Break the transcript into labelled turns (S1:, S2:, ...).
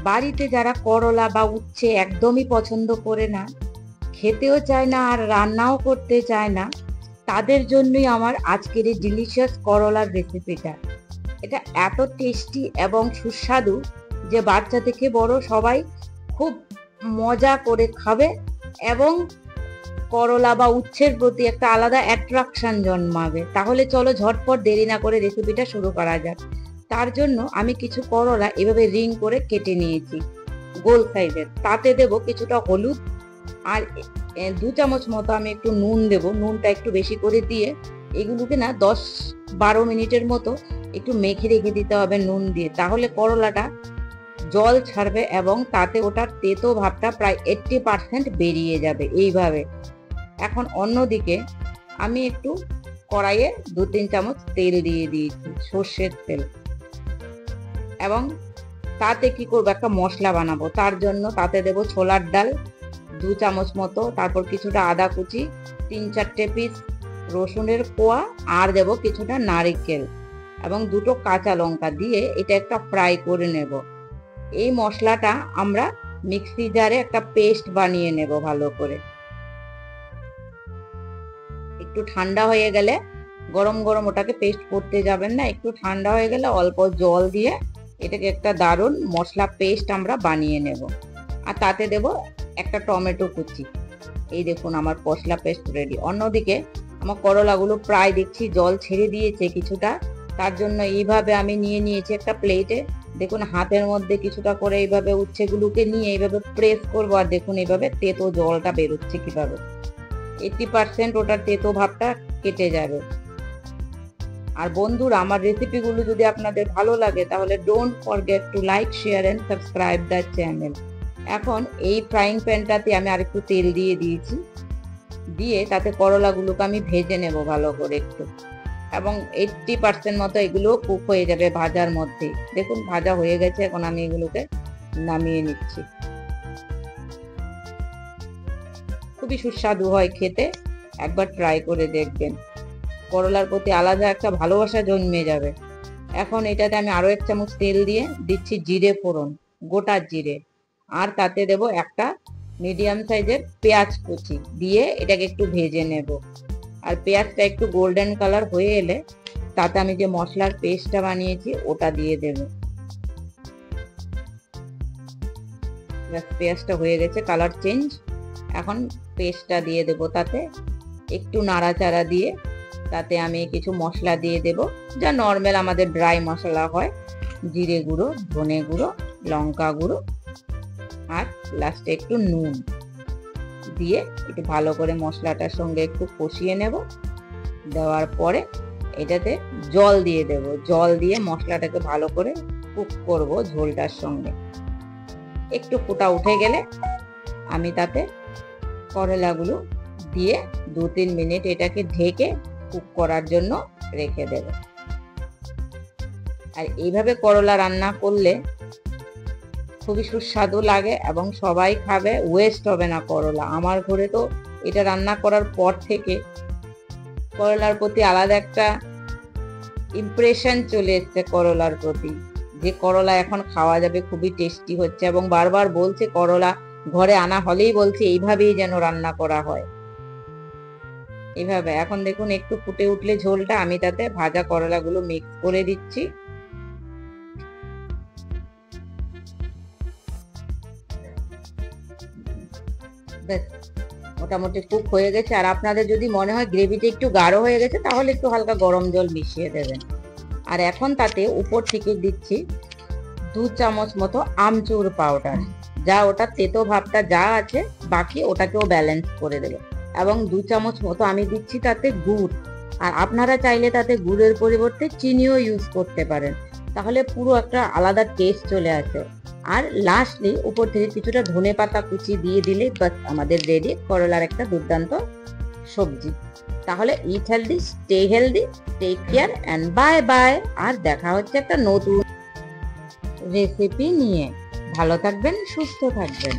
S1: বাড়িতে যারা করলা বা উচ্ছে একদমই পছন্দ করে না, খেতেও চায় না আর রান্নাও করতে চায় না, তাদের জন্যই আমার আজকের এই ডিলিশিয়াস করলার রেসিপিটা। এটা এত টেস্টি এবং সুস্বাদু যে বাচ্চা থেকে বড় সবাই খুব মজা করে খাবে এবং করলা বা উচ্ছের প্রতি একটা আলাদা অ্যাট্রাকশন জন্মাবে। তাহলে চলো ঝটপট দেরি না করে রেসিপিটা শুরু করা যাক। তার জন্য আমি কিছু করলা এভাবে রিং করে কেটে নিয়েছি গোল সাইজের। তাতে দেব কিছুটা হলুদ আর 2 চামচ মতো আমি একটু নুন দেব। নুনটা একটু বেশি করে দিয়ে এগুলোকে না 10-12 মিনিটের মতো একটু মেখে রেখে দিতে হবে নুন দিয়ে। তাহলে করলাটা জল ছাড়বে এবং তাতে ওটার তেতো ভাবটা প্রায় 80% বেরিয়ে যাবে এইভাবে। এখন অন্যদিকে আমি একটু কড়াইয়ে 2-3 চামচ তেল দিয়ে দিয়েছি, সর্ষের তেল। এবং তাতে কি করবো, একটা মশলা বানাবো। তার জন্য তাতে দেব ছোলার ডাল 2 চামচ মতো, তারপর কিছুটা আদা কুচি, 3-4টে পিস রসুনের কোয়া, আর দেব কিছুটা নারকেল এবং 2টো কাঁচা লঙ্কা দিয়ে এটা একটা ফ্রাই করে নেব। এই মশলাটা আমরা মিক্সি জারে একটা পেস্ট বানিয়ে নেব ভালো করে। একটু ঠান্ডা হয়ে গেলে, গরম গরম ওটাকে পেস্ট করতে যাবেন না, একটু ঠান্ডা হয়ে গেলে অল্প জল দিয়ে এটাকে একটা দারুণ মশলা পেস্ট আমরা বানিয়ে নেব। আর তাতে দেব একটা টমেটো কুচি। এই দেখুন আমার মশলা পেস্ট রেডি। অন্যদিকে আমার করলাগুলো প্রায় দেখছি জল ছেড়ে দিয়েছে কিছুটা। তার জন্য এইভাবে আমি নিয়ে নিয়েছি একটা প্লেটে। দেখুন হাতের মধ্যে কিছুটা করে এইভাবে উচ্ছেগুলোকে নিয়ে এইভাবে প্রেস করবো, আর দেখুন এইভাবে তেতো জলটা বেরোচ্ছে কিভাবে। 80% ওটার তেতো ভাবটা কেটে যাবে। আর বন্ধুরা, আমার রেসিপিগুলো যদি আপনাদের ভালো লাগে তাহলে don't forget to like, share and subscribe the channel. এখন এই ফ্রাইং প্যানটাতে আমি আরেকটু তেল দিয়ে দিয়েছি, দিয়ে তাতে করলাগুলোকে আমি ভেজে নেব ভালো করে একটু, এবং 80% মতো এগুলো কুক হয়ে যাবে ভাজার মধ্যে। দেখুন ভাজা হয়ে গেছে, এখন আমি এগুলোকে নামিয়ে নিচ্ছি। খুবই সুস্বাদু হয় খেতে, একবার ট্রাই করে দেখবেন। করলার প্রতি আলাদা একটা ভালোবাসা জন্মে যাবে। এখন এটাতে আমি আরো 1 চামচ তেল দিয়ে দিচ্ছি জিরে ফোড়ন, গোটা জিরে, আর তাতে দেব একটা মিডিয়াম সাইজের পেঁয়াজ কুচি দিয়ে এটাকে একটু ভেজে নেব। আর পেঁয়াজটা একটু গোল্ডেন কালার হয়ে এলে তাতে আমি যে মশলার পেস্টটা বানিয়েছি ওটা দিয়ে দেব। পেঁয়াজটা হয়ে গেছে, কালার চেঞ্জ। এখন পেস্টটা দিয়ে দেব, তাতে একটু নাড়াচাড়া দিয়ে তাতে আমি কিছু মশলা দিয়ে দেব, যা নর্মাল আমাদের ড্রাই মশলা হয়। জিরে গুঁড়ো, ধনে গুঁড়ো, লঙ্কা গুঁড়ো, আর লাস্টে একটু নুন দিয়ে একটু ভালো করে মশলাটার সঙ্গে একটু কষিয়ে নেব। দেওয়ার পরে এটাতে জল দিয়ে দেব। জল দিয়ে মশলাটাকে ভালো করে কুক করব ঝোলটার সঙ্গে। একটু ফুটা উঠে গেলে আমি তাতে করলাগুলো দিয়ে 2-3 মিনিট এটাকে ঢেকে কুক করার জন্য রেখে দেব। আর এইভাবে করলা রান্না করলে খুবই সুস্বাদু লাগে এবং সবাই খাবে, ওয়েস্ট হবে না করলা। আমার ঘরে তো এটা রান্না করার পর থেকে করলার প্রতি আলাদা একটা ইমপ্রেশন চলে এসছে করলার প্রতি, যে করলা এখন খাওয়া যাবে, খুবই টেস্টি হচ্ছে। এবং বারবার বলছে করলা ঘরে আনা হলেই বলছে এইভাবেই যেন রান্না করা হয়, এইভাবে। এখন দেখুন একটু ফুটে উঠলে ঝোলটা, আমি তাতে ভাজা করলাগুলো মিক্স করে দিচ্ছি। মোটামুটি কুক হয়ে গেছে। আর আপনাদের যদি মনে হয় গ্রেভিটা একটু গাঢ় হয়ে গেছে তাহলে একটু হালকা গরম জল মিশিয়ে দেবেন। আর এখন তাতে উপর থেকে দিচ্ছি 2 চামচ মতো আমচুর পাউডার, যা ওটা তেতো ভাবটা যা আছে বাকি ওটাকেও ব্যালেন্স করে দেবে। এবং 2 চামচ মতো আমি দিচ্ছি তাতে গুড়। আর আপনারা চাইলে তাতে গুড়ের পরিবর্তে চিনিও ইউজ করতে পারেন, তাহলে পুরো একটা আলাদা টেস্ট চলে আসে। আর লাস্টলি উপর থেকে কিছুটা ধনেপাতা কুচি দিয়ে দিলে বাস আমাদের রেডি করলার একটা দুর্দান্ত সবজি। তাহলে eat healthy, stay healthy, take care and bye bye. আর দেখা হচ্ছে একটা নতুন রেসিপি নিয়ে। ভালো থাকবেন, সুস্থ থাকবেন।